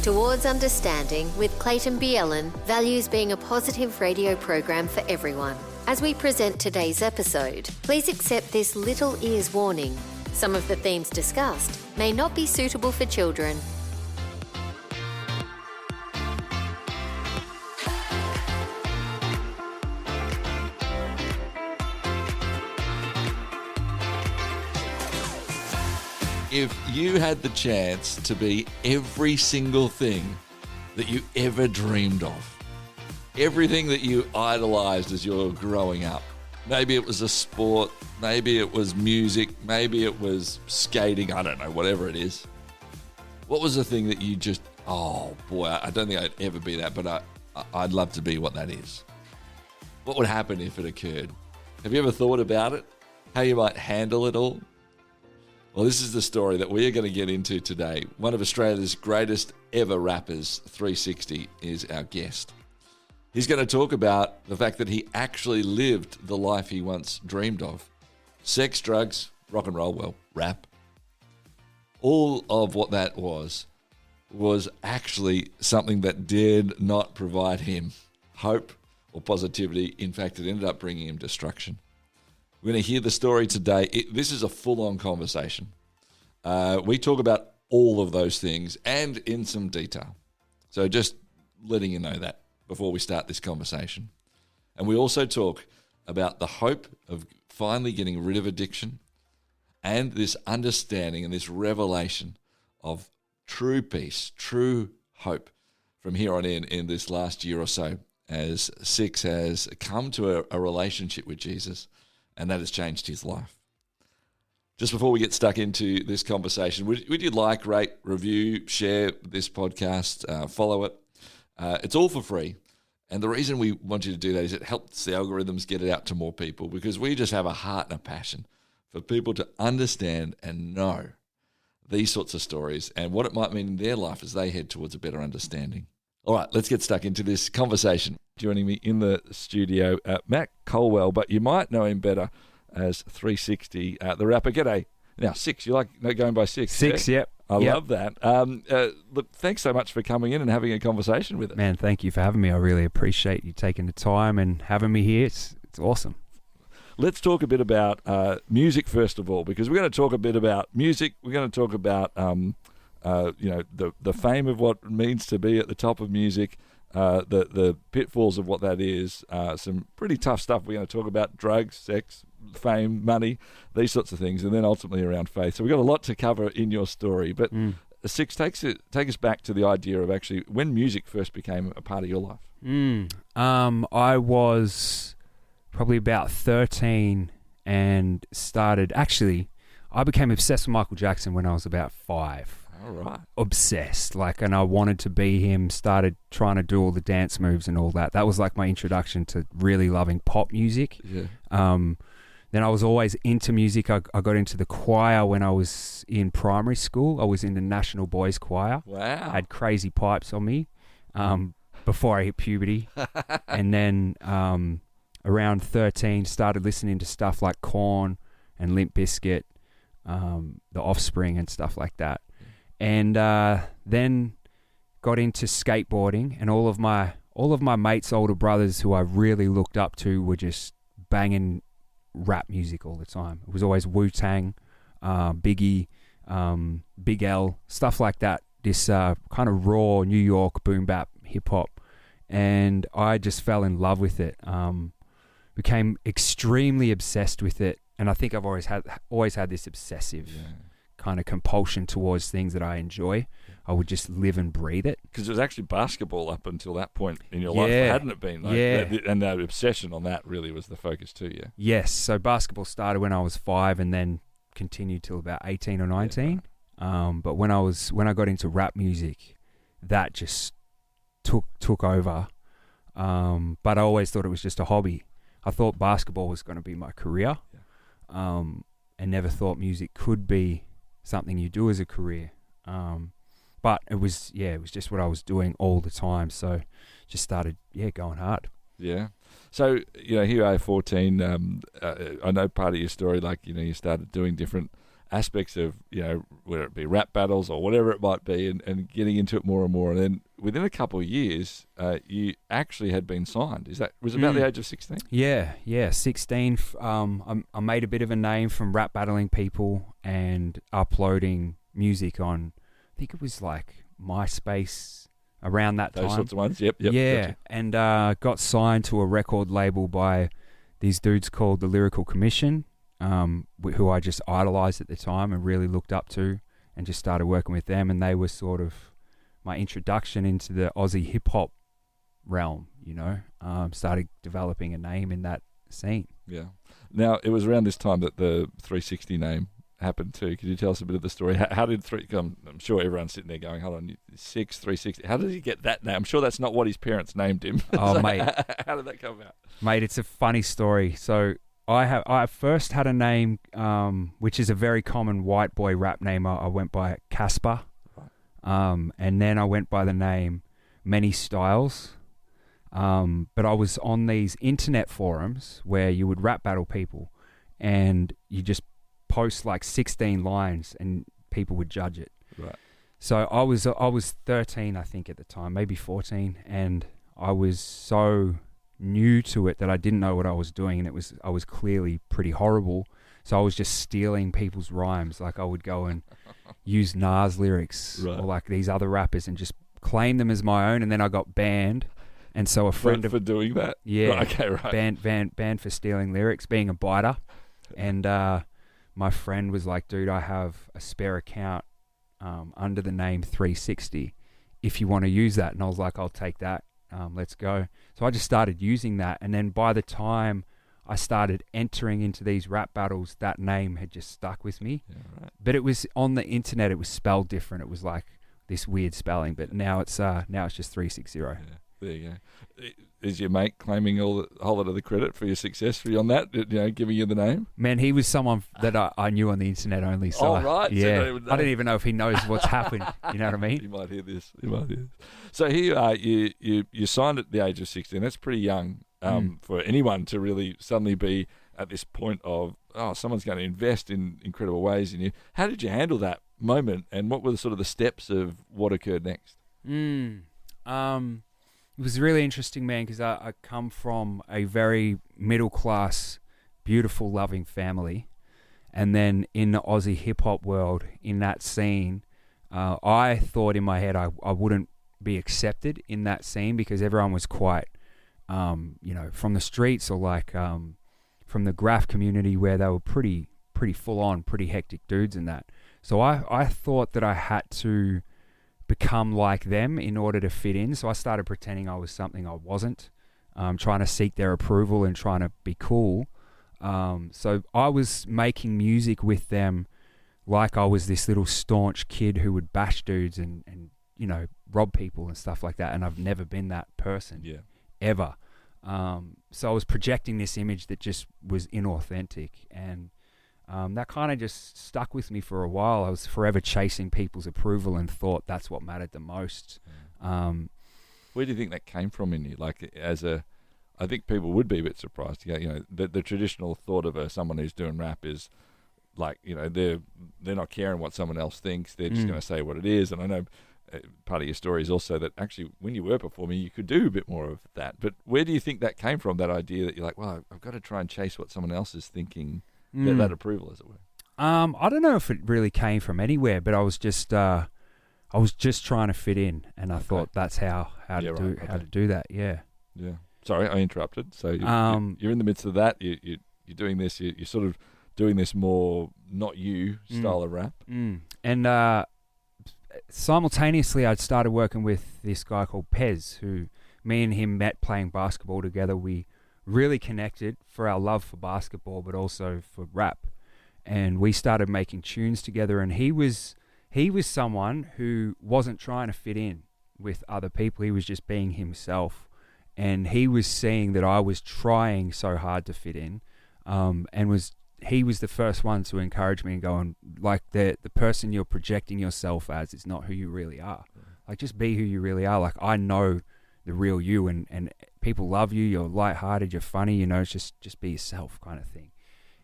Towards Understanding with Clayton Bielen values being a positive radio program for everyone. As we present today's episode, please accept this little ears warning. Some of the themes discussed may not be suitable for children. If you had the chance to be every single thing that you ever dreamed of, everything that you idolized as you were growing up, maybe it was a sport, maybe it was music, maybe it was skating, I don't know, whatever it is. What was the thing that you just, oh boy, I don't think I'd ever be that, but I'd love to be what that is. What would happen if it occurred? Have you ever thought about it? How you might handle it all? Well, this is the story that we are going to get into today. One of Australia's greatest ever rappers, 360, is our guest. He's going to talk about the fact that he actually lived the life he once dreamed of. Sex, drugs, rock and roll, well, rap. All of what that was actually something that did not provide him hope or positivity. In fact, it ended up bringing him destruction. We're going to hear the story today. This is a full-on conversation. We talk about all of those things and in some detail. So just letting you know that before we start this conversation. And we also talk about the hope of finally getting rid of addiction and this understanding and this revelation of true peace, true hope from here on in this last year or so as Six has come to a relationship with Jesus, and that has changed his life. Just before we get stuck into this conversation, would you like, rate, review, share this podcast, follow it? It's all for free. And the reason we want you to do that is it helps the algorithms get it out to more people, because we just have a heart and a passion for people to understand and know these sorts of stories and what it might mean in their life as they head towards a better understanding. All right, let's get stuck into this conversation. Joining me in the studio, Matt Colwell, but you might know him better as 360, the rapper. G'day. Now, Six, you like going by Six? Six, yeah? yep. I love that. Look, thanks so much for coming in and having a conversation with us. Man, thank you for having me. I really appreciate you taking the time and having me here. It's awesome. Let's talk a bit about music first of all, because we're going to talk a bit about music. We're going to talk about the fame of what it means to be at the top of music, the pitfalls of what that is, some pretty tough stuff. We're going to talk about drugs, sex, fame, money, these sorts of things, and then ultimately around faith. So we've got a lot to cover in your story. But Six, take us back to the idea of actually when music first became a part of your life. I was probably about 13 and I became obsessed with Michael Jackson when I was about 5. All right. Obsessed, and I wanted to be him, started trying to do all the dance moves and all that. That was like my introduction to really loving pop music. Yeah. Then I was always into music. I got into the choir when I was in primary school. I was in the National Boys Choir. Wow. I had crazy pipes on me before I hit puberty. And then around 13, started listening to stuff like Korn and Limp Bizkit, The Offspring and stuff like that. And then got into skateboarding, and all of my mates' older brothers who I really looked up to were just banging rap music all the time. It was always Wu-Tang, Biggie, Big L, stuff like that. This kind of raw New York boom bap hip hop, and I just fell in love with it. Became extremely obsessed with it, and I think I've always had this obsessive kind of compulsion towards things that I enjoy. I would just live and breathe it. Because it was actually basketball up until that point in your life, hadn't it been? And that obsession on that really was the focus too, yeah? Yes, so basketball started when I was 5 and then continued till about 18 or 19. Yeah, right. But when I got into rap music, that just took over. But I always thought it was just a hobby. I thought basketball was going to be my career, and never thought music could be something you do as a career. But it was just what I was doing all the time. So just started, going hard. Yeah. So, here you are, 14. I know part of your story, you started doing different aspects of, whether it be rap battles or whatever it might be, and getting into it more and more. And then within a couple of years, you actually had been signed. Was it about the age of 16? Yeah, 16. I made a bit of a name from rap battling people and uploading music on, I think it was like MySpace around that time. Those sorts of ones, yep. Yeah, gotcha. and got signed to a record label by these dudes called the Lyrical Commission, who I just idolized at the time and really looked up to, and just started working with them. And they were sort of my introduction into the Aussie hip-hop realm, started developing a name in that scene. Yeah. Now, it was around this time that the 360 name happened too. Could you tell us a bit of the story? How did I'm sure everyone's sitting there going, hold on, 360. How did he get that name? I'm sure that's not what his parents named him. Oh, So mate. How did that come about? Mate, it's a funny story. So I first had a name, which is a very common white boy rap name. I went by Casper. Right. And then I went by the name Many Styles. But I was on these internet forums where you would rap battle people, and you just post like 16 lines and people would judge it. Right. So I was 13, I think, at the time, maybe 14, and I was so new to it that I didn't know what I was doing, and I was clearly pretty horrible. So I was just stealing people's rhymes. Like I would go and use Nas lyrics or like these other rappers and just claim them as my own, and then I got banned. And so a friend for doing that? Yeah. Right, okay, right. Banned for stealing lyrics, being a biter. And my friend was like, dude, I have a spare account under the name 360 if you want to use that. And I was like, I'll take that. Let's go. So I just started using that. And then by the time I started entering into these rap battles, that name had just stuck with me. Yeah, right. But it was on the internet, it was spelled different. It was like this weird spelling. But now it's just 360. Yeah. There you go. Is your mate claiming a whole lot of the credit for your success for you on that? Giving you the name? Man, he was someone that I knew on the internet only. So right. Yeah. So I don't even know if he knows what's happened. You know what I mean? You might hear this. So here you are. You signed at the age of 16. That's pretty young for anyone to really suddenly be at this point of, someone's going to invest in incredible ways in you. How did you handle that moment, and what were the sort of the steps of what occurred next? It was really interesting, man, because I come from a very middle-class, beautiful, loving family. And then in the Aussie hip-hop world, in that scene, I thought in my head I wouldn't be accepted in that scene because everyone was quite, from the streets or like from the graph community where they were pretty full-on, pretty hectic dudes and that. So I thought that I had to become like them in order to fit in. So I started pretending I was something I wasn't, trying to seek their approval and trying to be cool. So I was making music with them like I was this little staunch kid who would bash dudes and rob people and stuff like that. And I've never been that person ever. So I was projecting this image that just was inauthentic, and that kind of just stuck with me for a while. I was forever chasing people's approval and thought that's what mattered the most. Where do you think that came from in you? Like, I think people would be a bit surprised. The traditional thought of someone who's doing rap is like, they're not caring what someone else thinks. They're just going to say what it is. And I know part of your story is also that actually when you were performing, you could do a bit more of that. But where do you think that came from, that idea that you're like, well, I've got to try and chase what someone else is thinking, get that approval, as it were? I don't know if it really came from anywhere, but I was just trying to fit in, and I thought that's how to do that. Yeah. Yeah. Sorry, I interrupted. So you're in the midst of that. You're doing this. You're sort of doing this more not you style of rap. And simultaneously, I'd started working with this guy called Pez, who me and him met playing basketball together. We really connected for our love for basketball, but also for rap. And we started making tunes together, and he was someone who wasn't trying to fit in with other people. He was just being himself. And he was seeing that I was trying so hard to fit in, and he was the first one to encourage me and going, like, the person you're projecting yourself as is not who you really are. Like, just be who you really are. Like, I know the real you, and people love you. You're lighthearted. You're funny. It's just be yourself kind of thing.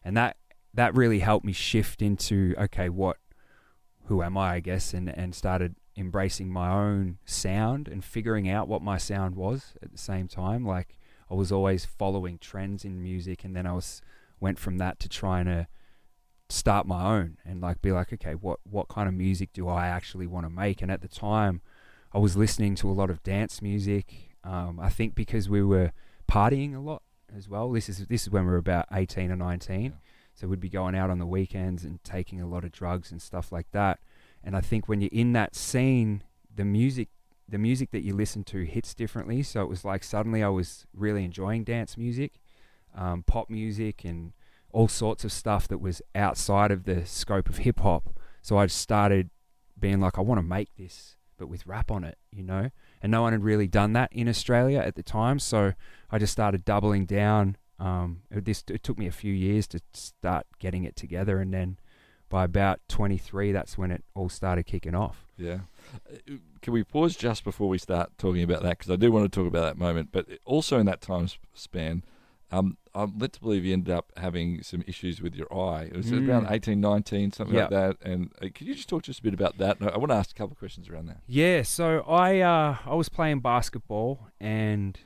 And that that really helped me shift into, okay, who am I guess, and started embracing my own sound and figuring out what my sound was at the same time. Like, I was always following trends in music, and then went from that to trying to start my own and like be like, okay, what kind of music do I actually want to make? And at the time I was listening to a lot of dance music. I think because we were partying a lot as well. This is when we were about 18 or 19. Yeah. So we'd be going out on the weekends and taking a lot of drugs and stuff like that. And I think when you're in that scene, the music that you listen to hits differently. So it was like suddenly I was really enjoying dance music, pop music, and all sorts of stuff that was outside of the scope of hip hop. So I started being like, I want to make this, but with rap on it, you know? And no one had really done that in Australia at the time. So I just started doubling down. It took me a few years to start getting it together. And then by about 23, that's when it all started kicking off. Yeah. Can we pause just before we start talking about that? Because I do want to talk about that moment. But also in that time span, I'm led to believe you ended up having some issues with your eye. It was around 18, 19, something like that. And could you just talk just a bit about that? I want to ask a couple of questions around that. Yeah, so I was playing basketball, and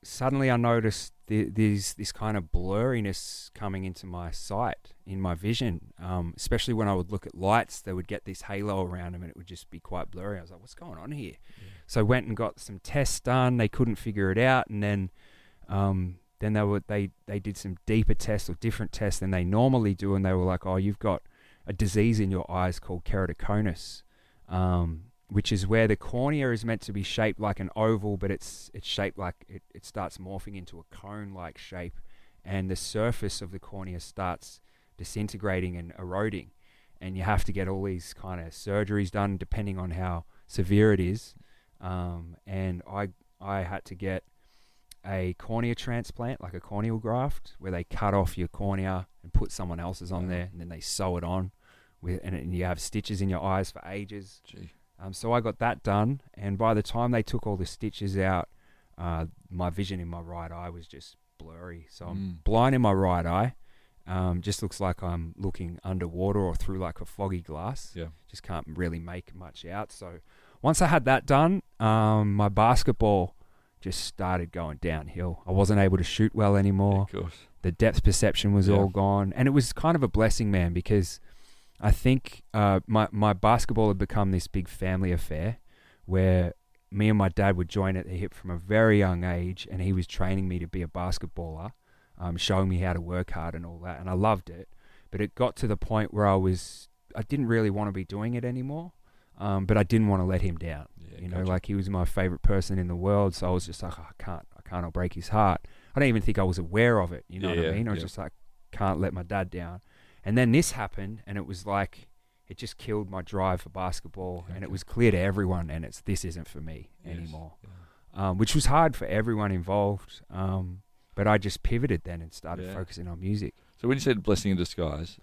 suddenly I noticed there's this kind of blurriness coming into my sight, in my vision, especially when I would look at lights. They would get this halo around them and it would just be quite blurry. I was like, what's going on here? Yeah. So I went and got some tests done. They couldn't figure it out, and then they did some deeper tests or different tests than they normally do, and they were like, oh, you've got a disease in your eyes called keratoconus, which is where the cornea is meant to be shaped like an oval, but it's shaped like it starts morphing into a cone-like shape, and the surface of the cornea starts disintegrating and eroding, and you have to get all these kind of surgeries done depending on how severe it is. And I had to get a cornea transplant, like a corneal graft, where they cut off your cornea and put someone else's on there, and then they sew it on and you have stitches in your eyes for ages. Gee. So I got that done, and by the time they took all the stitches out, my vision in my right eye was just blurry. So I'm blind in my right eye. Just looks like I'm looking underwater or through like a foggy glass. Yeah. Just can't really make much out. So once I had that done, my basketball just started going downhill. I wasn't able to shoot well anymore. Yeah, of course. The depth perception was all gone. And it was kind of a blessing, man, because I think my basketball had become this big family affair where me and my dad would join at the hip from a very young age, and he was training me to be a basketballer, showing me how to work hard and all that, and I loved it. But it got to the point where I didn't really want to be doing it anymore, but I didn't want to let him down. Yeah, like he was my favorite person in the world, so I was just like, oh, I can't I'll break his heart. I don't even think I was aware of it, you know what I mean? I was just like, can't let my dad down. And then this happened, and it was like, it just killed my drive for basketball, and it was clear to everyone, and this isn't for me anymore, which was hard for everyone involved. But I just pivoted then and started focusing on music. So when you said blessing in disguise,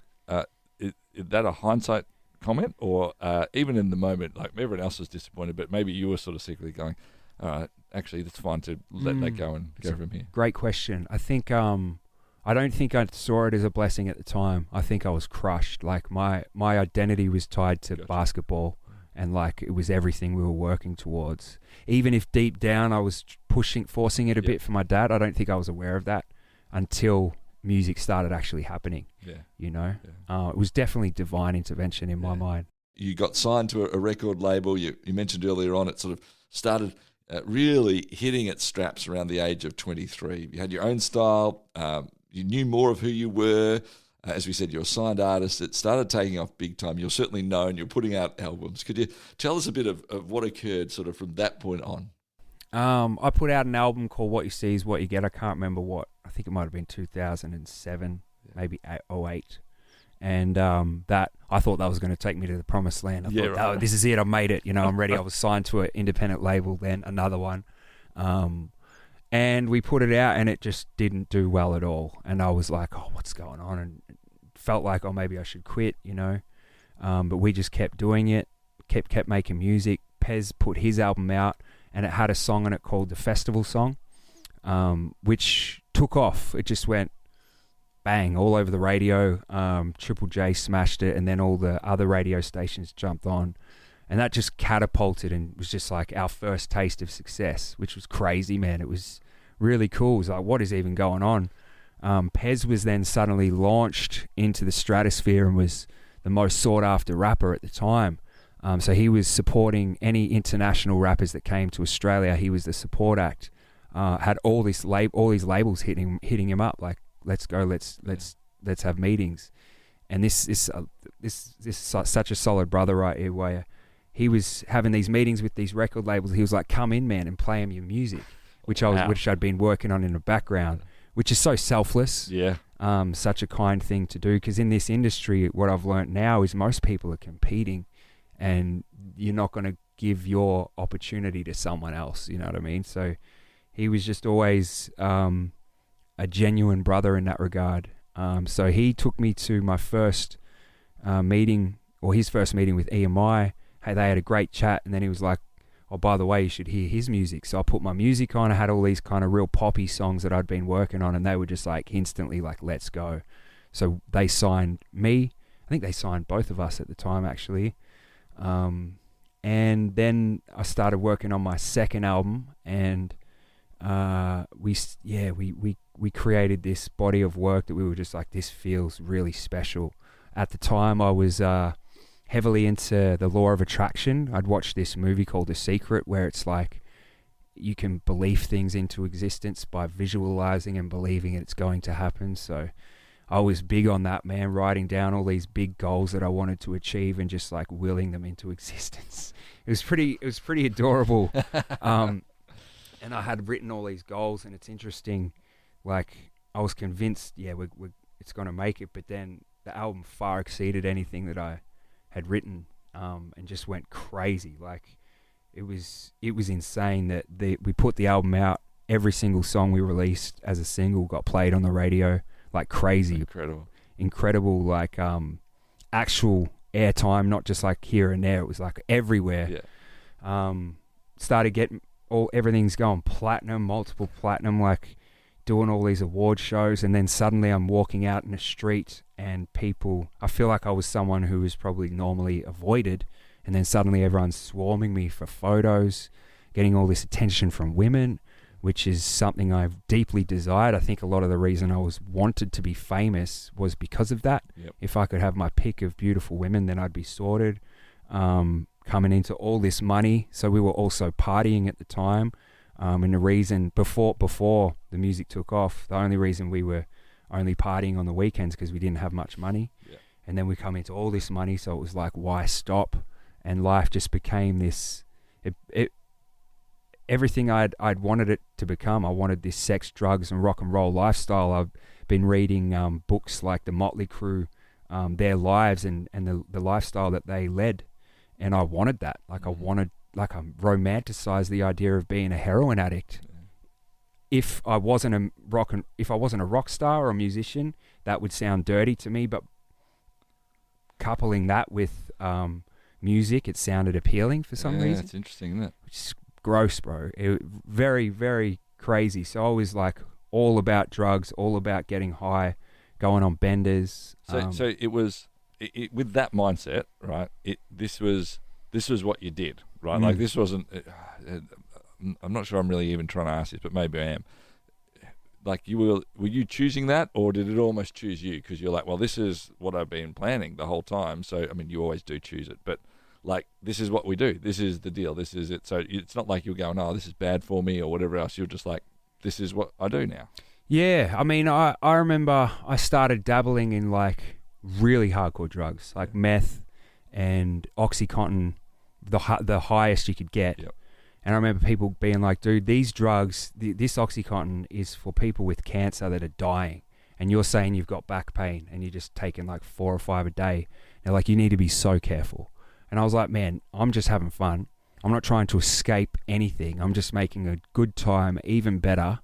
is that a hindsight comment, or even in the moment, like everyone else was disappointed, but maybe you were sort of secretly going, all right, actually, that's fine to let that go and go from here? Great question. I think I don't think I saw it as a blessing at the time. I think I was crushed. Like my identity was tied to basketball, and like it was everything we were working towards. Even if deep down I was forcing it a bit for my dad, I don't think I was aware of that until music started actually happening. You know, it was definitely divine intervention in my mind. You got signed to a record label. You mentioned earlier on, it sort of started really hitting its straps around the age of 23. You had your own style. You knew more of who you were. As we said, you're a signed artist. It started taking off big time. You're certainly known. You're putting out albums. Could you tell us a bit of what occurred sort of from that point on? I put out an album called What You See Is What You Get. I can't remember what. I think it might have been 2007, maybe 08. And that I thought that was going to take me to the promised land. I thought, oh, this is it. I made it. You know, I'm ready. I was signed to an independent label, then another one. And we put it out, and it just didn't do well at all. And I was like, oh, what's going on? And it felt like, oh, maybe I should quit, you know. But we just kept doing it, kept making music. Pez put his album out, and it had a song on it called The Festival Song, which took off. It just went bang, all over the radio. Triple J smashed it, and then all the other radio stations jumped on. And that just catapulted and was just like our first taste of success, which was crazy, man. It was really cool. It was like, what is even going on? Pez was then suddenly launched into the stratosphere and was the most sought after rapper at the time. So he was supporting any international rappers that came to Australia. He was the support act. Had all these labels hitting him up, like, let's go, let's have meetings. And this is such a solid brother right here, where he was having these meetings with these record labels. He was like, come in, man, and play him your music, which I'd been working on in the background, which is so selfless. Yeah. Such a kind thing to do, because in this industry, what I've learned now is most people are competing, and you're not going to give your opportunity to someone else. You know what I mean? So he was just always a genuine brother in that regard. So he took me to my first meeting, or his first meeting with EMI. Hey, they had a great chat, and then he was like, oh, by the way, you should hear his music. So I put my music on. I had all these kind of real poppy songs that I'd been working on, and they were just like instantly like, let's go. So they signed me. I think they signed both of us at the time, actually. And then I started working on my second album, and we created this body of work that we were just like, this feels really special. At the time, I was heavily into the law of attraction. I'd watched this movie called The Secret, where it's like you can believe things into existence by visualizing and believing it's going to happen. So I was big on that, man, writing down all these big goals that I wanted to achieve and just like willing them into existence. It was pretty adorable. And I had written all these goals, and it's interesting, like I was convinced, it's going to make it, but then the album far exceeded anything that I had written, and just went crazy. Like it was insane that we put the album out. Every single song we released as a single got played on the radio like crazy. Incredible, like actual airtime, not just like here and there. It was like everywhere. Started getting everything's going platinum, multiple platinum, like doing all these award shows, and then suddenly I'm walking out in the street and I feel like I was someone who was probably normally avoided, and then suddenly everyone's swarming me for photos, getting all this attention from women, which is something I've deeply desired. I think a lot of the reason I wanted to be famous was because of that. Yep. If I could have my pick of beautiful women, then I'd be sorted. Coming into all this money, so we were also partying at the time. And the reason before the music took off, the only reason we were only partying on the weekends because we didn't have much money. Yeah. And then we come into all this money, so it was like, why stop? And life just became this. Everything I'd wanted it to become. I wanted this sex, drugs, and rock and roll lifestyle. I've been reading books like the Motley Crue, their lives and the lifestyle that they led, and I wanted that. Like I romanticized the idea of being a heroin addict. If I wasn't a rock star or a musician, that would sound dirty to me. But coupling that with music, it sounded appealing for some reason. It's interesting, isn't it? Which is gross, bro. Very, very crazy. So I was like all about drugs, all about getting high, going on benders. So it was with that mindset, right? This was what you did, right? Like this wasn't. I'm not sure I'm really even trying to ask this, but maybe I am. Like were you choosing that, or did it almost choose you? Because you're like, well, this is what I've been planning the whole time. So I mean, you always do choose it, but like this is what we do. This is the deal. This is it. So it's not like you're going, oh, this is bad for me or whatever else. You're just like, this is what I do now. Yeah, I mean, I remember I started dabbling in like really hardcore drugs, like meth and OxyContin, the highest you could get. Yep. And I remember people being like, dude, these drugs, this OxyContin is for people with cancer that are dying. And you're saying you've got back pain and you're just taking like 4 or 5 a day. They're like, you need to be so careful. And I was like, man, I'm just having fun. I'm not trying to escape anything. I'm just making a good time even better.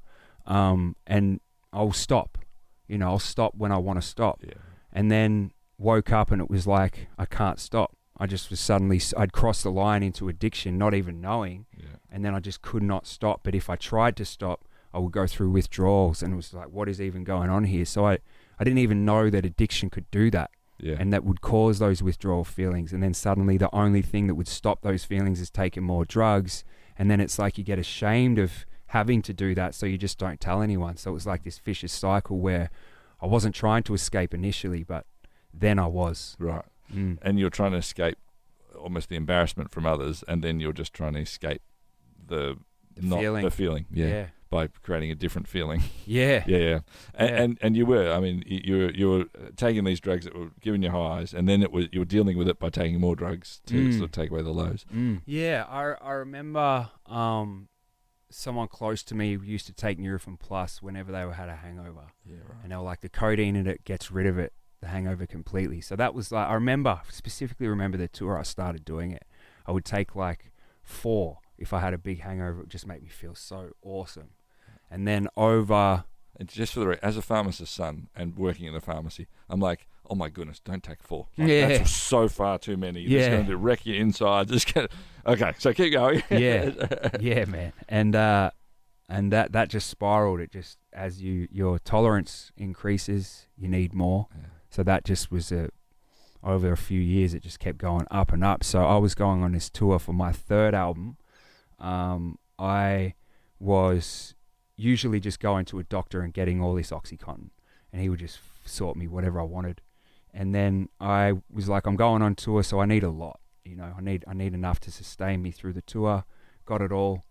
And I'll stop. I'll stop when I want to stop. Yeah. And then woke up and it was like, I can't stop. I just was I'd crossed the line into addiction, not even knowing. Yeah. And then I just could not stop. But if I tried to stop, I would go through withdrawals, and it was like, what is even going on here? So I I didn't even know that addiction could do that. Yeah. And that would cause those withdrawal feelings. And then suddenly the only thing that would stop those feelings is taking more drugs. And then it's like you get ashamed of having to do that, so you just don't tell anyone. So it was like this vicious cycle where I wasn't trying to escape initially, but then I was. Right. And you're trying to escape almost the embarrassment from others, and then you're just trying to escape the feeling. Yeah. By creating a different feeling. Yeah. Yeah. And you were, I mean, you were taking these drugs that were giving you highs, and then you were dealing with it by taking more drugs to sort of take away the lows. Yeah, I remember someone close to me used to take Nurofen Plus whenever they had a hangover. Yeah, right. And they were like, the codeine in it gets rid of it, the hangover completely. So that was like, I specifically remember the tour I started doing it. I would take like 4 if I had a big hangover. It would just make me feel so awesome. And then and just for as a pharmacist's son and working in the pharmacy, I'm like, oh my goodness, don't take 4. Like, that's so far too many. You're just going to wreck your insides. Okay, so keep going. Yeah, man. And that just spiraled. It just, as your tolerance increases, you need more. Yeah. So that just was over a few years, it just kept going up and up. So I was going on this tour for my 3rd album. I was usually just going to a doctor and getting all this OxyContin, and he would just sort me whatever I wanted. And then I was like, I'm going on tour, so I need a lot. I need enough to sustain me through the tour. Got it all.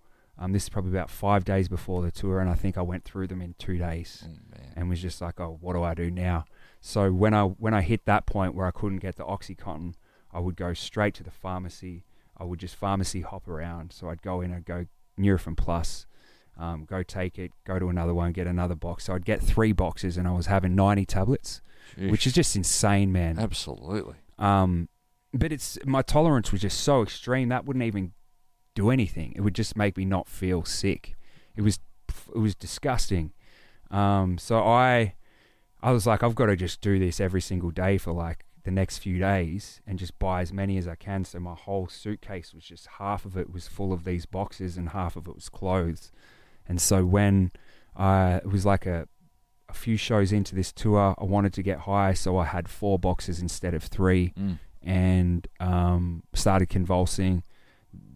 This is probably about 5 days before the tour, and I think I went through them in 2 days, and was just like, oh, what do I do now? So when I hit that point where I couldn't get the OxyContin, I would go straight to the pharmacy. I would just pharmacy hop around. So I'd go in and go Nurofen Plus, go take it, go to another one, get another box. So I'd get 3 boxes, and I was having 90 tablets, which is just insane, man. Absolutely. But my tolerance was just so extreme that wouldn't even do anything. It would just make me not feel sick. It was disgusting. So I was like, I've got to just do this every single day for like the next few days and just buy as many as I can. So my whole suitcase was just, half of it was full of these boxes and half of it was clothes. And so when it was like a few shows into this tour, I wanted to get high, so I had 4 boxes instead of 3, and started convulsing.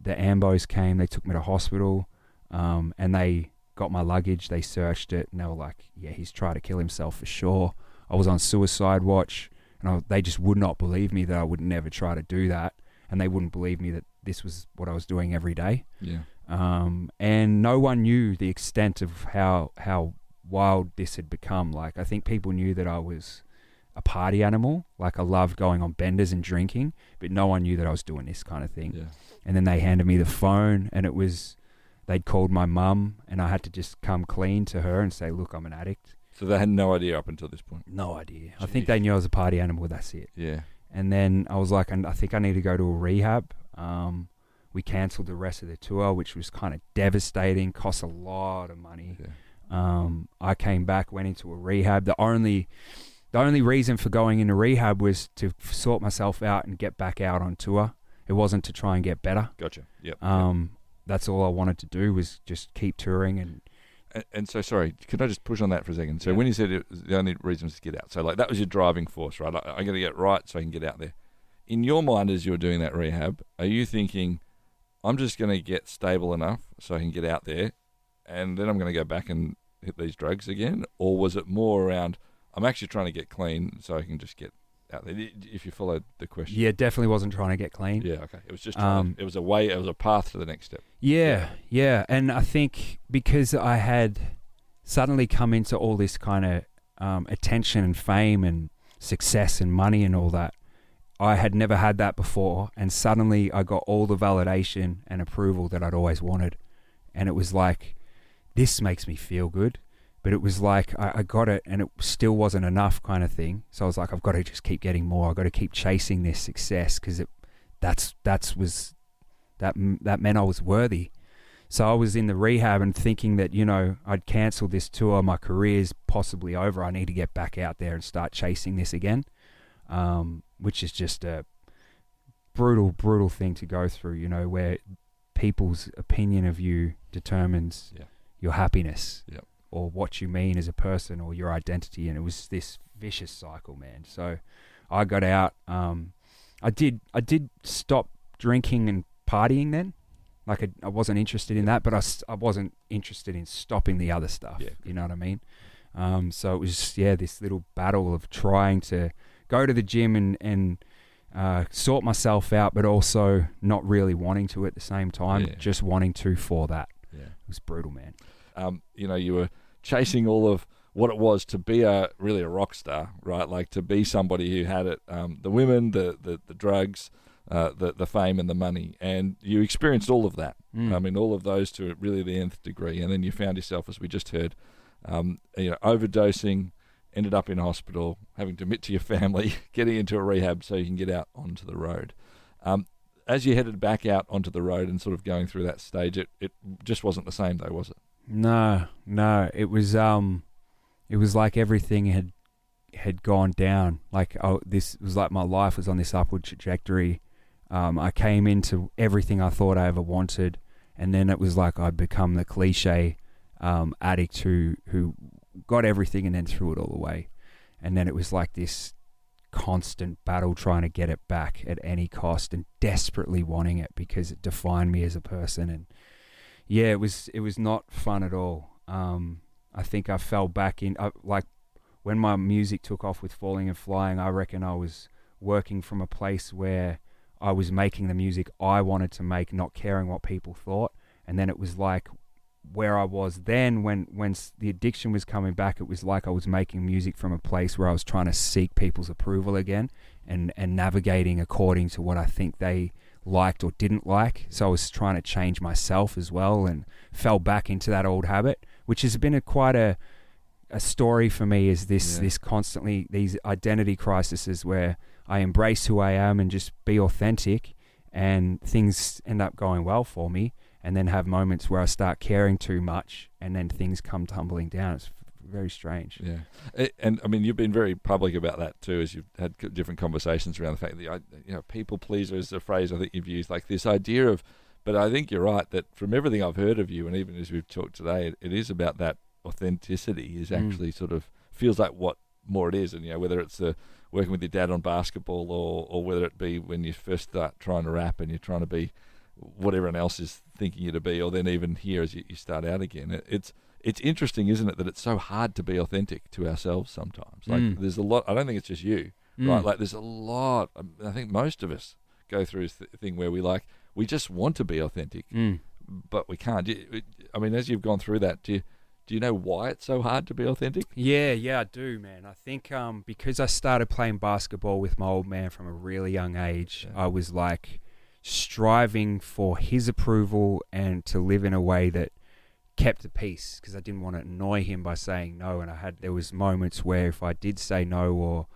The ambos came, they took me to hospital, and they got my luggage, they searched it, and they were like, yeah, he's tried to kill himself for sure. I was on suicide watch, and they just would not believe me that I would never try to do that, and they wouldn't believe me that this was what I was doing every day. Yeah. And no one knew the extent of how wild this had become. Like, I think people knew that I was a party animal, like I loved going on benders and drinking, but no one knew that I was doing this kind of thing. Yeah. And then they handed me the phone, and they'd called my mum, and I had to just come clean to her and say, look, I'm an addict. So they had no idea up until this point? No idea. Jeez. I think they knew I was a party animal, that's it. Yeah. And then I was like, I think I need to go to a rehab. We cancelled the rest of the tour, which was kind of devastating, cost a lot of money. Yeah. I came back, went into a rehab. The only reason for going into rehab was to sort myself out and get back out on tour. It wasn't to try and get better. Gotcha. Yep. That's all I wanted to do, was just keep touring. And so, sorry, could I just push on that for a second? So when you said it was the only reason was to get out, so like that was your driving force, right? I'm going to get right so I can get out there. In your mind, as you're doing that rehab, are you thinking, I'm just going to get stable enough so I can get out there, and then I'm going to go back and hit these drugs again? Or was it more around, I'm actually trying to get clean so I can just get out there? If you followed the question. Yeah, definitely wasn't trying to get clean. Yeah, okay. It was just it was a path to the next step. Yeah. And I think because I had suddenly come into all this kind of attention and fame and success and money and all that, I had never had that before, and suddenly I got all the validation and approval that I'd always wanted. And it was like, this makes me feel good. But it was like, I got it, and it still wasn't enough kind of thing. So I was like, I've got to just keep getting more. I've got to keep chasing this success, because that meant I was worthy. So I was in the rehab and thinking that, I'd cancelled this tour. My career's possibly over. I need to get back out there and start chasing this again. Which is just a brutal thing to go through, where people's opinion of you determines your happiness. Yep. or what you mean as a person or your identity. And it was this vicious cycle, man. So I got out. I did stop drinking and partying then. Like I wasn't interested in that, but I wasn't interested in stopping the other stuff. Yeah. You know what I mean? So it was, this little battle of trying to go to the gym and sort myself out, but also not really wanting to at the same time, just wanting to for that. Yeah. It was brutal, man. You were chasing all of what it was to be really a rock star, right? Like to be somebody who had it, the women, the drugs, the fame and the money, and you experienced all of that. I mean, all of those to really the nth degree, and then you found yourself, as we just heard, overdosing, ended up in hospital, having to admit to your family, getting into a rehab so you can get out onto the road. As you headed back out onto the road and sort of going through that stage, it just wasn't the same though, was it? No, it was like everything had gone down. Like this was like my life was on this upward trajectory. I came into everything I thought I ever wanted, and then it was like I'd become the cliche addict who got everything and then threw it all away. And then it was like this constant battle trying to get it back at any cost and desperately wanting it because it defined me as a person. And it was not fun at all. I think I fell back in, like when my music took off with Falling and Flying, I reckon I was working from a place where I was making the music I wanted to make, not caring what people thought. And then it was like where I was then when the addiction was coming back, it was like I was making music from a place where I was trying to seek people's approval again and navigating according to what I think they liked or didn't like. So I was trying to change myself as well and fell back into that old habit, which has been quite a story for me, is this constantly, these identity crises where I embrace who I am and just be authentic, and things end up going well for me, and then have moments where I start caring too much and then things come tumbling down. It's very strange. Yeah. And I mean, you've been very public about that too, as you've had different conversations around the fact that, people pleaser is a phrase I think you've used, like this idea of, but I think you're right that from everything I've heard of you, and even as we've talked today, it is about that authenticity is actually sort of feels like what more it is. And, whether it's working with your dad on basketball or whether it be when you first start trying to rap and you're trying to be what everyone else is thinking you to be, or then even here as you start out again. It's interesting, isn't it, that it's so hard to be authentic to ourselves sometimes. Like there's a lot, I don't think it's just you, right? Like there's a lot, I think most of us go through this thing where we just want to be authentic, but we can't. I mean, as you've gone through that, do you know why it's so hard to be authentic? Yeah, I do, man. I think because I started playing basketball with my old man from a really young age, I was like striving for his approval and to live in a way that kept the peace, because I didn't want to annoy him by saying no. And there was moments where if I did say no, or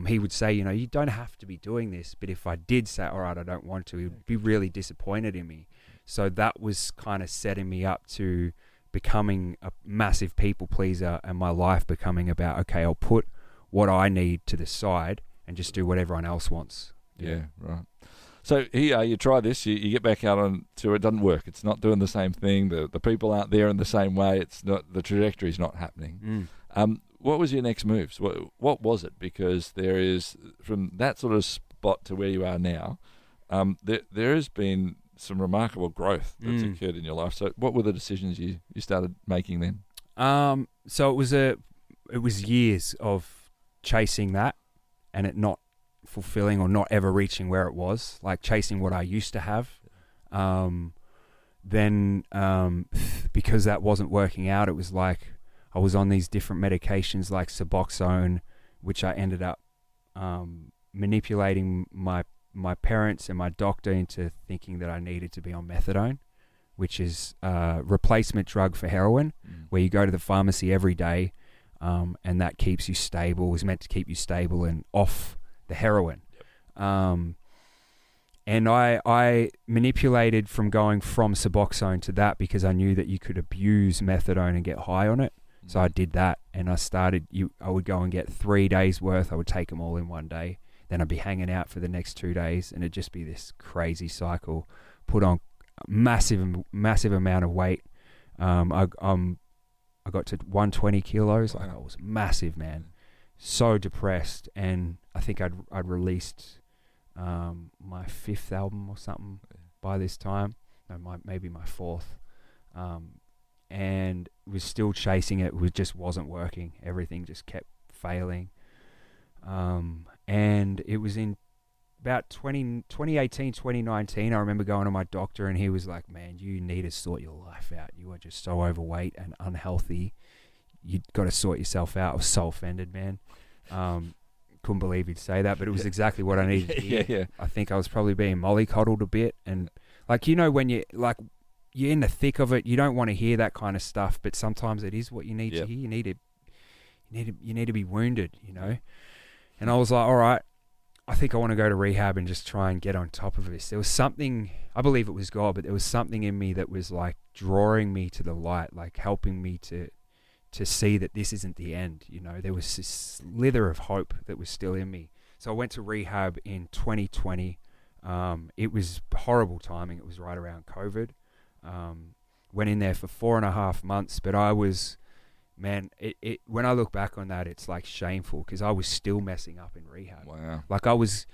he would say, you don't have to be doing this, but if I did say, all right, I don't want to, he would be really disappointed in me. So that was kind of setting me up to becoming a massive people pleaser, and my life becoming about, okay, I'll put what I need to the side and just do what everyone else wants. Yeah, right. So here you try this, you get back out on tour, it doesn't work. It's not doing the same thing. The people aren't there in the same way. It's not, the trajectory's not happening. What was your next moves? What was it? Because there is, from that sort of spot to where you are now, there has been some remarkable growth that's occurred in your life. So what were the decisions you started making then? So it was years of chasing that and it not fulfilling or not ever reaching where it was, like chasing what I used to have. Then because that wasn't working out, it was like I was on these different medications like Suboxone, which I ended up manipulating my parents and my doctor into thinking that I needed to be on methadone, which is a replacement drug for heroin, where you go to the pharmacy every day, and that keeps you stable, is meant to keep you stable and off the heroin. And I manipulated from going from Suboxone to that because I knew that you could abuse methadone and get high on it. So I did that, and I would go and get 3 days worth. I would take them all in one day. Then I'd be hanging out for the next 2 days, and it'd just be this crazy cycle. Put on massive amount of weight. I I got to 120 kilos. Wow. Like, I was massive, man. So depressed, and I think I'd released my 5th album or something by this time. No, maybe my 4th. And was still chasing it. It just wasn't working. Everything just kept failing. And it was in about 2018, 2019, I remember going to my doctor, and he was like, man, you need to sort your life out. You are just so overweight and unhealthy. You got to sort yourself out. I was so offended, man. Couldn't believe he'd say that, but it was exactly what I needed to hear. Yeah. I think I was probably being mollycoddled a bit. And like, you know, when you're in the thick of it, you don't want to hear that kind of stuff, but sometimes it is what you need to hear. You need to be wounded, you know? And I was like, all right, I think I want to go to rehab and just try and get on top of this. There was something, I believe it was God, but there was something in me that was like drawing me to the light, like helping me to see that this isn't the end, you know? There was this slither of hope that was still in me. So I went to rehab in 2020. It was horrible timing. It was right around COVID. Went in there for 4.5 months, but I was, man, when I look back on that, it's like shameful because I was still messing up in rehab. Wow. Like I was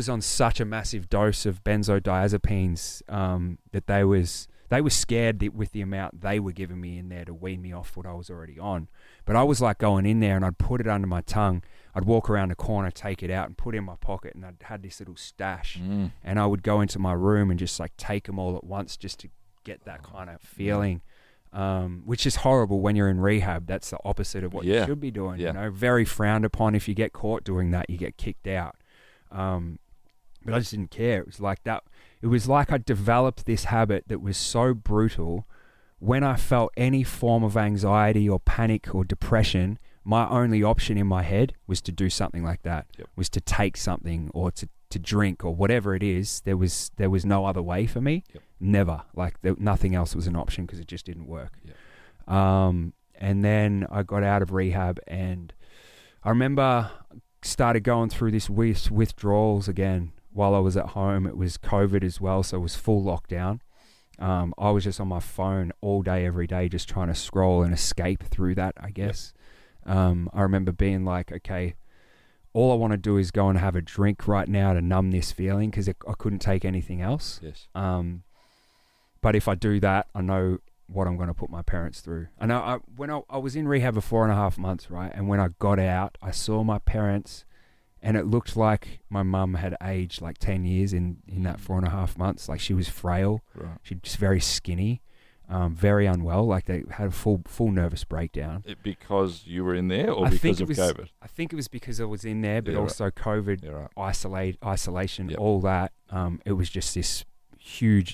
on such a massive dose of benzodiazepines that they were scared with the amount they were giving me in there to wean me off what I was already on. But I was like going in there and I'd put it under my tongue. I'd walk around the corner, take it out and put it in my pocket, and I'd had this little stash. And I would go into my room and just like take them all at once just to get that kind of feeling, which is horrible when you're in rehab. That's the opposite of what you should be doing. You know, very frowned upon. If you get caught doing that, you get kicked out. But I just didn't care. It was like that. It was like I developed this habit that was so brutal. When I felt any form of anxiety or panic or depression, my only option in my head was to do something like that, was to take something or to drink or whatever it is. There was no other way for me. Never. Like nothing else was an option because it just didn't work. And then I got out of rehab, and I remember started going through this withdrawals again while I was at home. It was COVID as well, so it was full lockdown. I was just on my phone all day, every day, just trying to scroll and escape through that, I guess. I remember being like, okay, all I want to do is go and have a drink right now to numb this feeling because I couldn't take anything else. But if I do that, I know what I'm going to put my parents through. I know when I was in rehab for 4.5 months, right? And when I got out, I saw my parents, and it looked like my mum had aged like 10 years in that 4.5 months. Like she was frail. She was just very skinny, very unwell. Like they had a full nervous breakdown. Because you were in there, or because of COVID? I think it was because I was in there, but also COVID, isolation, all that. It was just this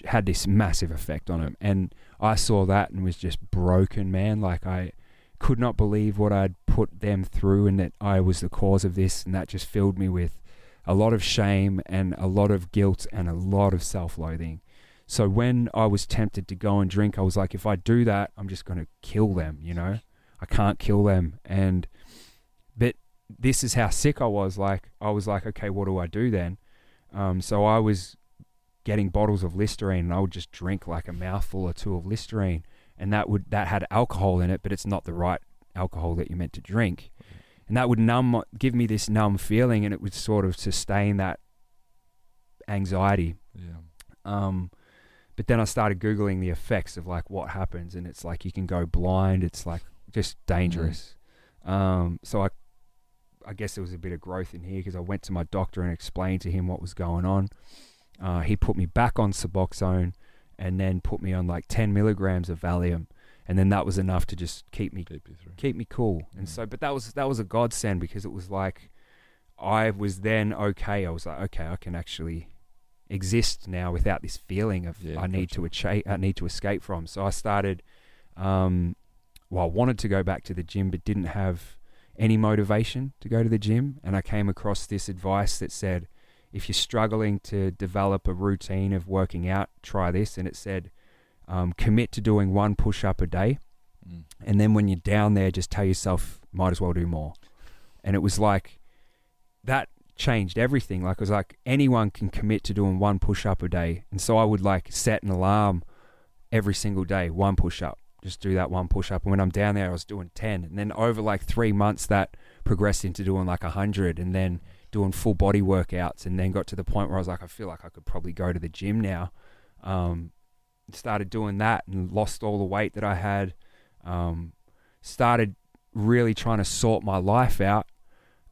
had this massive effect on him. And I saw that and was just broken, man. Like I could not believe what I'd put them through and that I was the cause of this. And that just filled me with a lot of shame and a lot of guilt and a lot of self-loathing. So when I was tempted to go and drink, I was like, if I do that, I'm just going to kill them, you know? I can't kill them. But this is how sick I was. Like, I was like, okay, what do I do then? So I was getting bottles of Listerine, and I would just drink like a mouthful or two of Listerine, and that had alcohol in it, but it's not the right alcohol that you're meant to drink. And that would give me this numb feeling, and it would sort of sustain that anxiety. But then I started Googling the effects of like what happens, and it's like you can go blind. It's like just dangerous. So I guess there was a bit of growth in here because I went to my doctor and explained to him what was going on. He put me back on Suboxone and then put me on like 10 milligrams of Valium. And then that was enough to just keep me cool. And so, but that was a godsend because it was like, I was then okay. I was like, okay, I can actually exist now without this feeling of I need to escape from. So I started, I wanted to go back to the gym, but didn't have any motivation to go to the gym. And I came across this advice that said, if you're struggling to develop a routine of working out, try this. And it said, commit to doing 1 push-up a day. And then when you're down there, just tell yourself, might as well do more. And it was like, that changed everything. Like, it was like, anyone can commit to doing 1 push-up a day. And so I would like set an alarm every single day, 1 push-up, just do that one push-up. And when I'm down there, I was doing 10. And then over like 3 months, that progressed into doing like 100, and then doing full body workouts, and then got to the point where I was like, I feel like I could probably go to the gym now. Started doing that and lost all the weight that I had. Started really trying to sort my life out.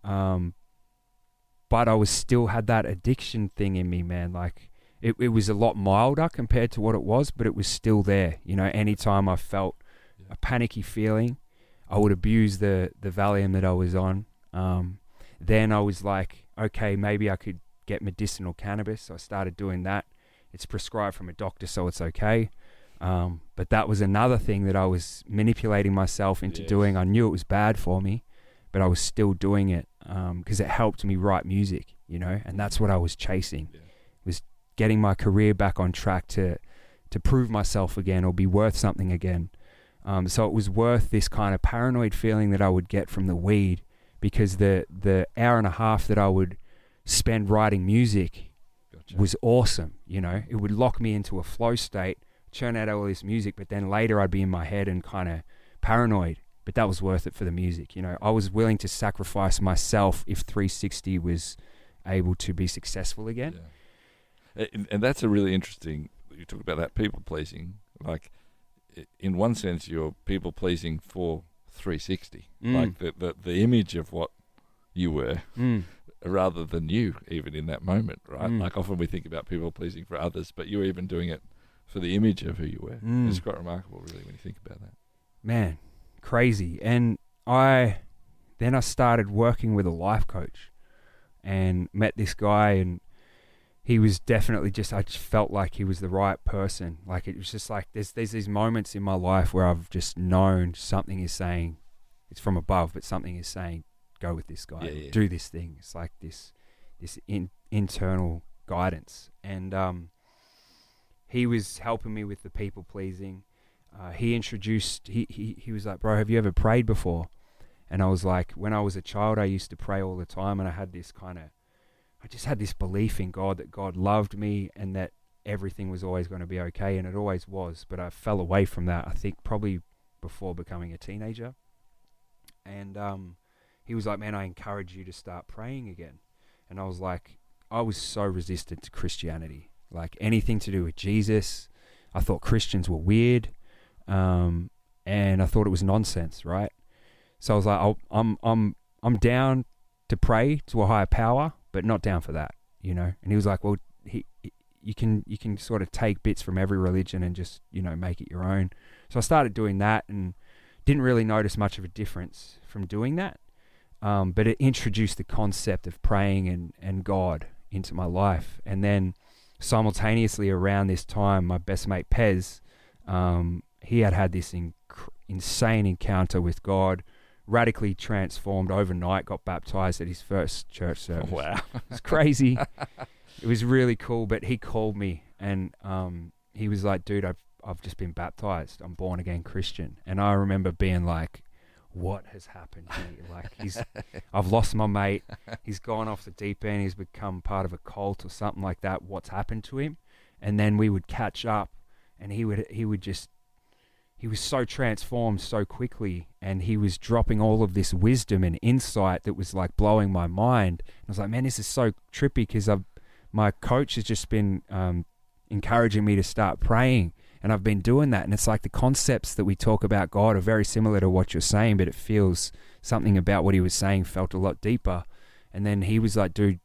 But I was still had that addiction thing in me, man. Like it was a lot milder compared to what it was, but it was still there. You know, anytime I felt a panicky feeling, I would abuse the Valium that I was on. Then I was like, okay, maybe I could get medicinal cannabis. So I started doing that. It's prescribed from a doctor, so it's okay. But that was another thing that I was manipulating myself into doing. I knew it was bad for me, but I was still doing it because it helped me write music, you know, and that's what I was chasing, was getting my career back on track to prove myself again or be worth something again. So it was worth this kind of paranoid feeling that I would get from the weed, because the hour and a half that I would spend writing music was awesome, you know. It would lock me into a flow state, churn out all this music, but then later I'd be in my head and kind of paranoid, but that was worth it for the music, you know. I was willing to sacrifice myself if 360 was able to be successful again. And that's a really interesting, you talk about that people pleasing, like in one sense you're people pleasing for 360, like the image of what you were, rather than you even in that moment, right? Like often we think about people pleasing for others, but you're even doing it for the image of who you were. It's quite remarkable, really, when you think about that. Man, crazy. And I started working with a life coach and met this guy, and he was definitely I just felt like he was the right person. Like it was just like there's these moments in my life where I've just known something is saying, it's from above, but something is saying, go with this guy, do this thing. It's like this internal guidance. And he was helping me with the people pleasing. He was like, bro, have you ever prayed before? And I was like, when I was a child, I used to pray all the time, and I just had this belief in God, that God loved me and that everything was always going to be okay, and it always was. But I fell away from that, I think probably before becoming a teenager. And he was like, man, I encourage you to start praying again. And I was like, I was so resistant to Christianity, like anything to do with Jesus. I thought Christians were weird, and I thought it was nonsense, right? So I was like, I'm down to pray to a higher power, but not down for that, you know. And he was like, well, you can sort of take bits from every religion and just, you know, make it your own. So I started doing that and didn't really notice much of a difference from doing that. But it introduced the concept of praying and God into my life. And then simultaneously around this time, my best mate Pez, he had this insane encounter with God, radically transformed overnight, got baptized at his first church service. Wow. It's crazy. It was really cool, but he called me and he was like, dude, I've just been baptized. I'm born again Christian. And I remember being like, what has happened here? Like I've lost my mate. He's gone off the deep end. He's become part of a cult or something like that. What's happened to him? And then we would catch up, and he was so transformed so quickly, and he was dropping all of this wisdom and insight that was like blowing my mind. And I was like, man, this is so trippy, because my coach has just been encouraging me to start praying, and I've been doing that. And it's like the concepts that we talk about God are very similar to what you're saying, but it feels something about what he was saying felt a lot deeper. And then he was like, dude,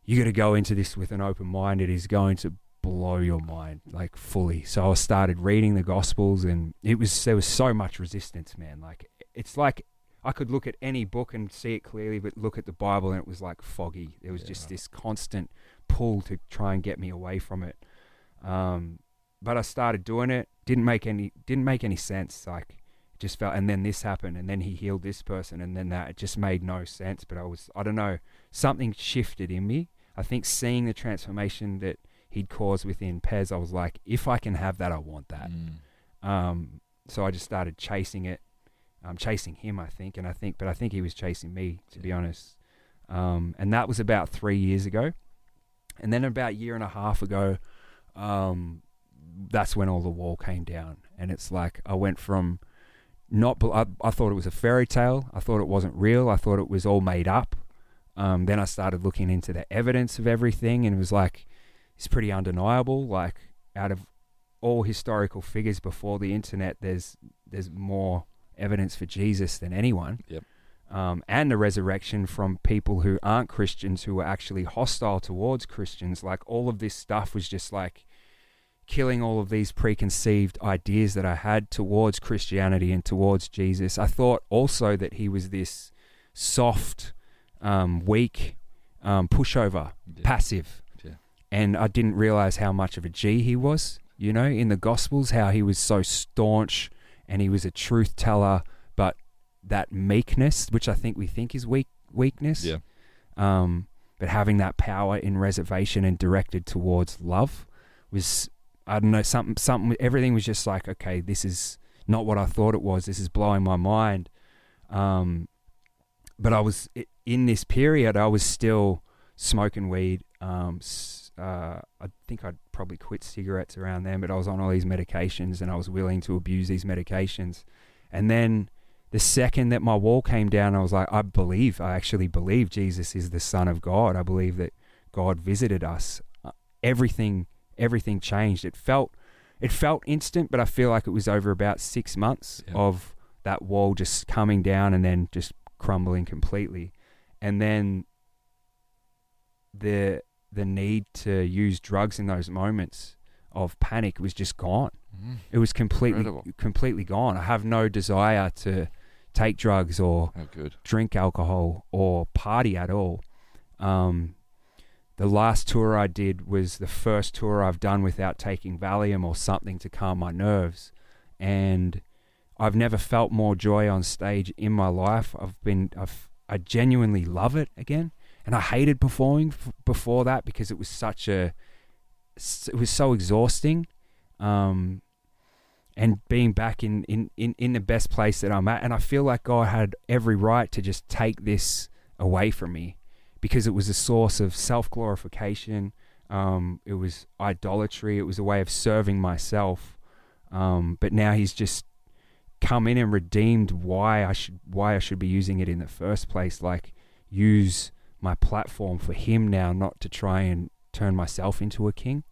you got to go into this with an open mind. It is going to blow your mind, like fully. So I started reading the Gospels, and there was so much resistance, man. Like it's like I could look at any book and see it clearly, but look at the Bible and it was like foggy. There was just this constant pull to try and get me away from it. But I started doing it. Didn't make any sense. Like it just felt, and then this happened, and then he healed this person, and then that. It just made no sense. But I don't know, something shifted in me. I think seeing the transformation that he'd caused within Pez, I was like, if I can have that, I want that. So I just started chasing it. Chasing him, I think, but I think he was chasing me, to be honest. And that was about 3 years ago. And then about a year and a half ago, that's when all the wall came down. And it's like I went from I thought it was a fairy tale. I thought it wasn't real. I thought it was all made up. Then I started looking into the evidence of everything, and it was like, it's pretty undeniable. Like, out of all historical figures before the internet, there's more evidence for Jesus than anyone. Yep. And the resurrection from people who aren't Christians, who were actually hostile towards Christians. Like, all of this stuff was just like killing all of these preconceived ideas that I had towards Christianity and towards Jesus. I thought also that he was this soft, weak, pushover, passive. Yeah. And I didn't realize how much of a G he was, you know, in the Gospels, how he was so staunch and he was a truth teller, but that meekness, which I think we think is weakness, but having that power in reservation and directed towards love was, I don't know, something, everything was just like, okay, this is not what I thought it was. This is blowing my mind. But I was, in this period, I was still smoking weed. I think I'd probably quit cigarettes around then, but I was on all these medications and I was willing to abuse these medications. And then the second that my wall came down, I was like, I actually believe Jesus is the Son of God. I believe that God visited us. Everything changed. It felt instant, but I feel like it was over about 6 months of that wall just coming down and then just crumbling completely. And then the need to use drugs in those moments of panic was just gone. It was completely gone. I have no desire to take drugs or drink alcohol or party at all. The last tour I did was the first tour I've done without taking Valium or something to calm my nerves. And I've never felt more joy on stage in my life. I genuinely love it again. And I hated performing before that because it was it was so exhausting. And being back in the best place that I'm at. And I feel like God had every right to just take this away from me because it was a source of self-glorification. It was idolatry. It was a way of serving myself. But now he's just come in and redeemed why I should be using it in the first place. Like, use my platform for him now, not to try and turn myself into a king.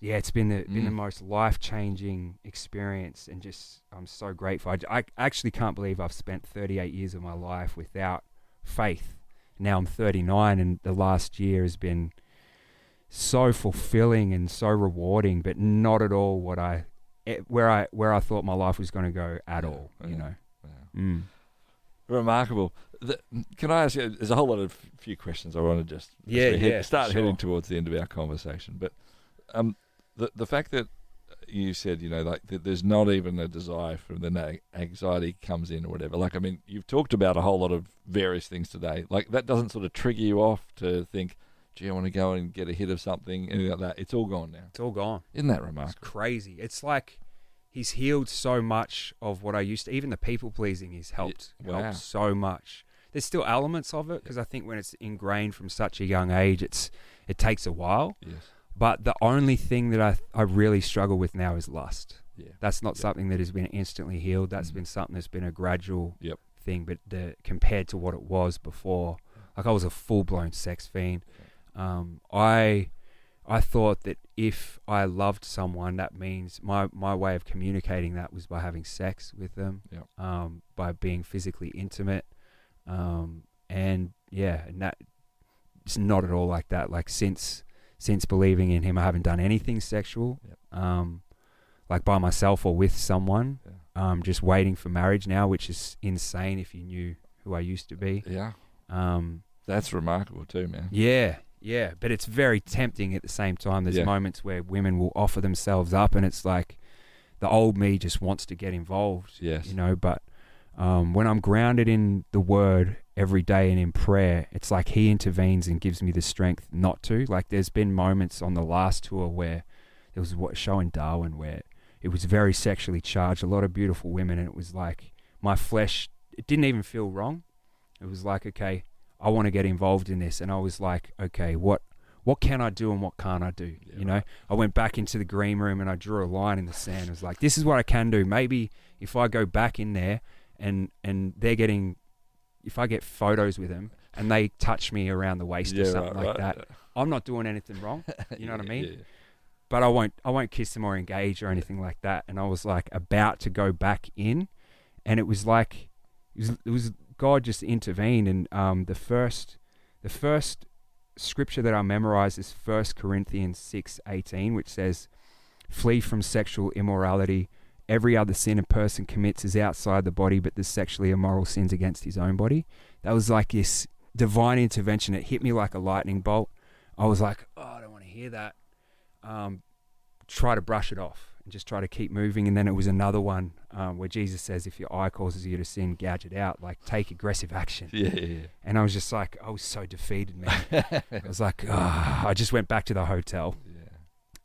It's been the most life-changing experience, and just I'm so grateful. I actually can't believe I've spent 38 years of my life without faith. Now I'm 39, and the last year has been so fulfilling and so rewarding, but not at all where I thought my life was going to go at all. You know. Wow. Remarkable. Can I ask you? There's a whole lot of few questions I want to just start heading towards the end of our conversation, but. The fact that you said, you know, like there's not even a desire from the anxiety comes in or whatever. Like, I mean, you've talked about a whole lot of various things today. Like, that doesn't sort of trigger you off to think, gee, I want to go and get a hit of something, anything like that. It's all gone now. It's all gone. Isn't that remarkable? It's crazy. It's like he's healed so much of what I used to, even the people pleasing he's helped so much. There's still elements of it because I think when it's ingrained from such a young age, it takes a while. Yes. But the only thing that I really struggle with now is lust. Yeah. That's not something that has been instantly healed. That's been something that's been a gradual thing. But compared to what it was before, like I was a full-blown sex fiend. I thought that if I loved someone, that means my way of communicating that was by having sex with them, by being physically intimate. And that it's not at all like that. Like since believing in him, I haven't done anything sexual, like by myself or with someone. Just waiting for marriage now, which is insane if you knew who I used to be. That's remarkable too, man. Yeah, but it's very tempting at the same time. There's moments where women will offer themselves up, and it's like the old me just wants to get involved. You know, but when I'm grounded in the Word every day and in prayer, it's like he intervenes and gives me the strength not to. Like, there's been moments on the last tour where there was a show in Darwin where it was very sexually charged, a lot of beautiful women, and it was like my flesh, it didn't even feel wrong. It was like, okay, I want to get involved in this. And I was like, okay, what what can I do and what can't I do? Yeah, You know, I went back into the green room and I drew a line in the sand. It was like, this is what I can do. Maybe if I go back in there and they're getting, if I get photos with them and they touch me around the waist or something like that, I'm not doing anything wrong. You know what I mean? Yeah. But I won't kiss them or engage or anything like that. And I was like about to go back in, and it was like it was God just intervened. And the first scripture that I memorized is 1 Corinthians 6:18, which says, "Flee from sexual immorality. Every other sin a person commits is outside the body, but the sexually immoral sins against his own body." That was like this divine intervention. It hit me like a lightning bolt. I was like, oh, I don't want to hear that. Try to brush it off and just try to keep moving. And then it was another one where Jesus says, if your eye causes you to sin, gouge it out, like take aggressive action. Yeah. And I was just like, I was so defeated, man. I was like, oh. I just went back to the hotel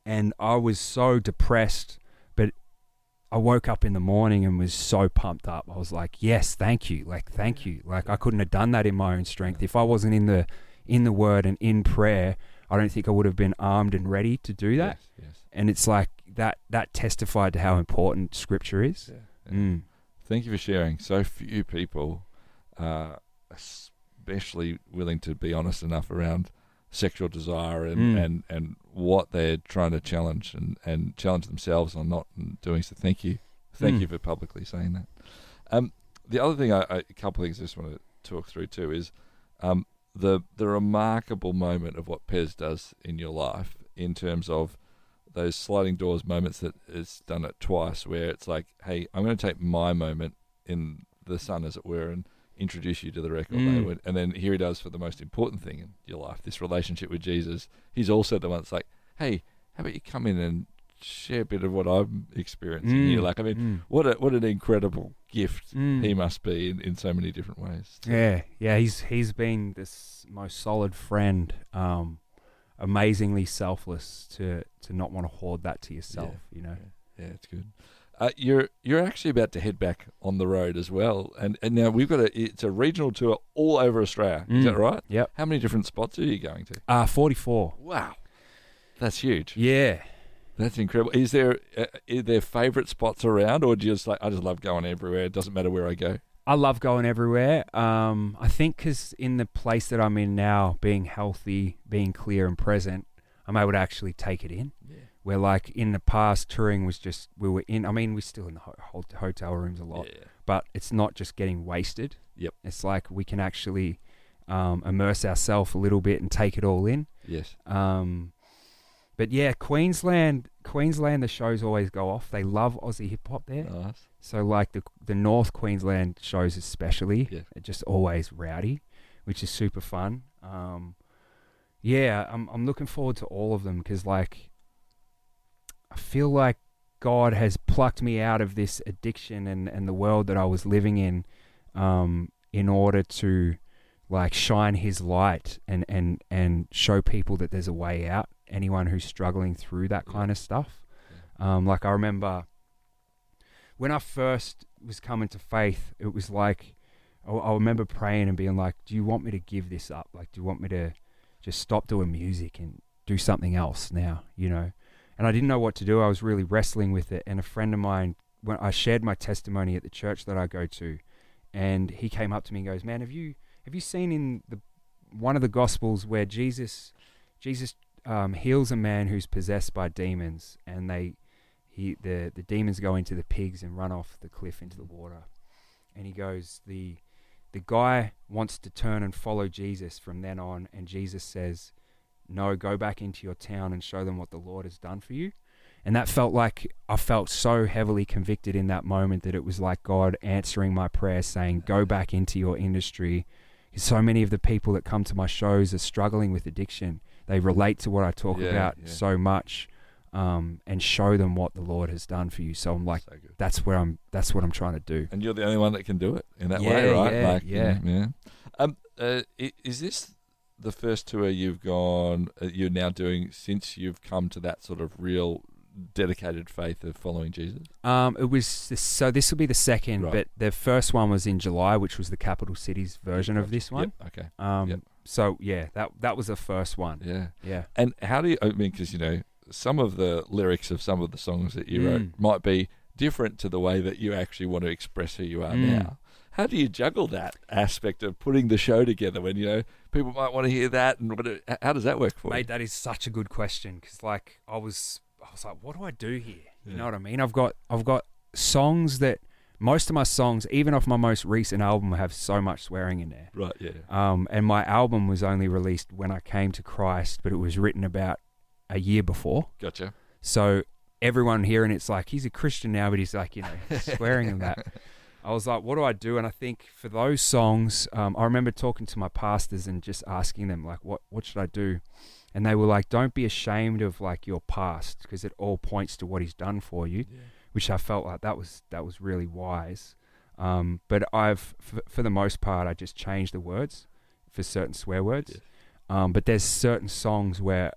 and I was so depressed, but I woke up in the morning and was so pumped up. I was like, yes, thank you. Like, thank you. Like, I couldn't have done that in my own strength. If I wasn't in the word and in prayer, I don't think I would have been armed and ready to do that. Yes. And it's like that testified to how important scripture is. Yeah. Thank you for sharing. So few people are especially willing to be honest enough around sexual desire and what they're trying to challenge and challenge themselves on not doing. So thank you. Thank you for publicly saying that. The other thing, a couple of things I just want to talk through too is the remarkable moment of what Pez does in your life in terms of those sliding doors moments that it's done it twice, where it's like, hey, I'm going to take my moment in the sun, as it were, and introduce you to the record label. And then here he does for the most important thing in your life, this relationship with Jesus. He's also the one that's like, hey, how about you come in and share a bit of what I'm experiencing here? Like, I mean, what an incredible gift he must be in so many different ways. Yeah, he's been this most solid friend, amazingly selfless to not want to hoard that to yourself, you know. Yeah, it's good. You're actually about to head back on the road as well, and now we've got it's a regional tour all over Australia. Is that right? Yep. How many different spots are you going to? 44. Wow, that's huge. Yeah. That's incredible. Is there favourite spots around, or do you just like, I just love going everywhere? It doesn't matter where I go. I love going everywhere. I think because in the place that I'm in now, being healthy, being clear and present, I'm able to actually take it in. Yeah. Where like in the past, touring was just, we're still in the hotel rooms a lot, but it's not just getting wasted. Yep. It's like we can actually immerse ourselves a little bit and take it all in. Yes. But yeah, Queensland, the shows always go off. They love Aussie hip hop there. Nice. So like the North Queensland shows especially, are just always rowdy, which is super fun. I'm looking forward to all of them because like I feel like God has plucked me out of this addiction and the world that I was living in order to like shine His light and show people that there's a way out. Anyone who's struggling through that kind of stuff. Like I remember when I first was coming to faith, it was like, I remember praying and being like, do you want me to give this up? Like, do you want me to just stop doing music and do something else now, you know? And I didn't know what to do. I was really wrestling with it. And a friend of mine, when I shared my testimony at the church that I go to, and he came up to me and goes, man, have you seen in one of the Gospels where Jesus heals a man who's possessed by demons, and the demons go into the pigs and run off the cliff into the water. And he goes, the guy wants to turn and follow Jesus from then on, and Jesus says, no, go back into your town and show them what the Lord has done for you. And that felt like, I felt so heavily convicted in that moment that it was like God answering my prayer saying, go back into your industry. So many of the people that come to my shows are struggling with addiction. They relate to what I talk about so much, and show them what the Lord has done for you. So I'm like, that's what I'm trying to do. And you're the only one that can do it in that way, right? Is this the first tour you've now doing since you've come to that sort of real dedicated faith of following Jesus? It was so this will be the second, Right. but the first one was in July, which was the capital cities version of this one. Yep. Okay. Yep. So yeah, that was the first one. Yeah. Yeah. And how do you? I mean, because some of the lyrics of some of the songs that you wrote might be different to the way that you actually want to express who you are now. How do you juggle that aspect of putting the show together when people might want to hear that, and how does that work for you? Mate, that is such a good question because like I was like, what do I do here? You know what I mean? I've got songs that most of my songs, even off my most recent album, have so much swearing in there. Right. Yeah. And my album was only released when I came to Christ, but it was written about a year before. Gotcha. So everyone hearing it's like he's a Christian now, but he's like swearing in that. I was like, what do I do? And I think for those songs, I remember talking to my pastors and just asking them, like, what should I do? And they were like, don't be ashamed of like your past because it all points to what he's done for you, which I felt like that was really wise. But for the most part, I just changed the words for certain swear words. But there's certain songs where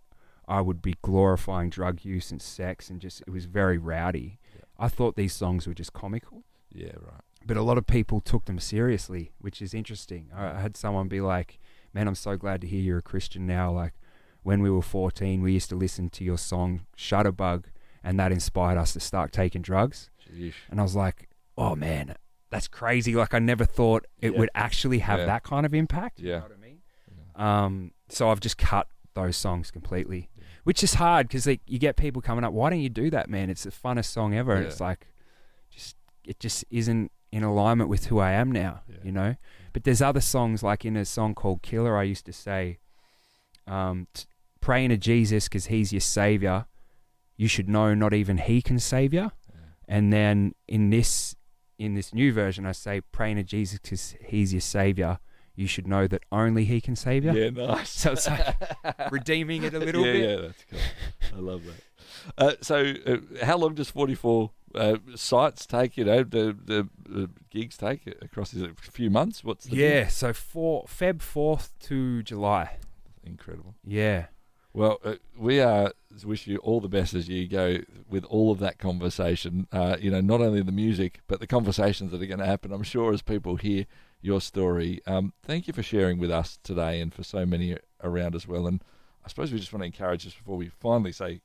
I would be glorifying drug use and sex and just, it was very rowdy. I thought these songs were just comical. Yeah, right. But a lot of people took them seriously, which is interesting. I had someone be like, man, I'm so glad to hear you're a Christian now. Like when we were 14, we used to listen to your song Shutterbug and that inspired us to start taking drugs. Jeez. And I was like, oh man, that's crazy. Like I never thought it would actually have that kind of impact. Yeah. You know what I mean? So I've just cut those songs completely, which is hard because you get people coming up, why don't you do that, man? It's the funnest song ever. And it's like, it just isn't in alignment with who I am now, But there's other songs, like in a song called Killer, I used to say, praying to Jesus because he's your savior. You should know not even he can save you. And then in this new version, I say, praying to Jesus because he's your savior. You should know that only he can save you. Yeah, nice. So it's like redeeming it a little bit. Yeah, that's cool. I love that. So how long does 44 sites take, the gigs take across a few months? What's the so Feb 4th to July. Incredible. Yeah. Well, we wish you all the best as you go with all of that conversation, not only the music, but the conversations that are going to happen, I'm sure, as people hear your story. Thank you for sharing with us today and for so many around as well. And I suppose we just want to encourage, just before we finally say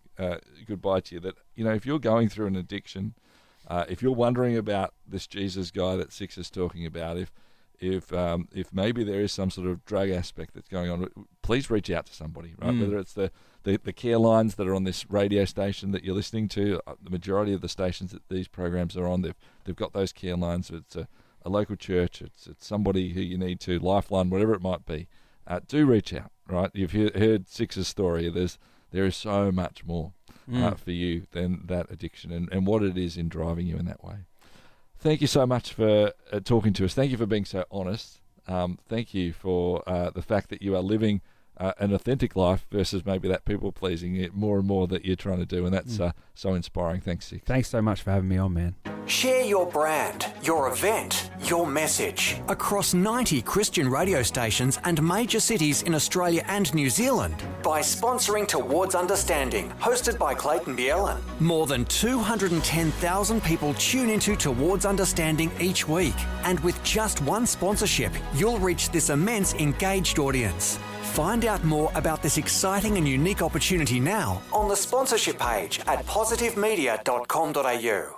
goodbye to you, that, if you're going through an addiction, if you're wondering about this Jesus guy that Six is talking about, if maybe there is some sort of drug aspect that's going on, please reach out to somebody, right? Whether it's the care lines that are on this radio station that you're listening to, the majority of the stations that these programs are on, they've got those care lines. It's a local church, it's somebody who you need to, Lifeline, whatever it might be. Do reach out, right? You've heard Six's story. There is so much more for you than that addiction and what it is in driving you in that way. Thank you so much for talking to us. Thank you for being so honest. Thank you for the fact that you are living an authentic life versus maybe that people-pleasing more and more that you're trying to do, and that's so inspiring. Thanks, Six. Thanks so much for having me on, man. Share your brand, your event, your message across 90 Christian radio stations and major cities in Australia and New Zealand by sponsoring Towards Understanding, hosted by Clayton Bielen. More than 210,000 people tune into Towards Understanding each week, and with just one sponsorship, you'll reach this immense engaged audience. Find out more about this exciting and unique opportunity now on the sponsorship page at positivemedia.com.au.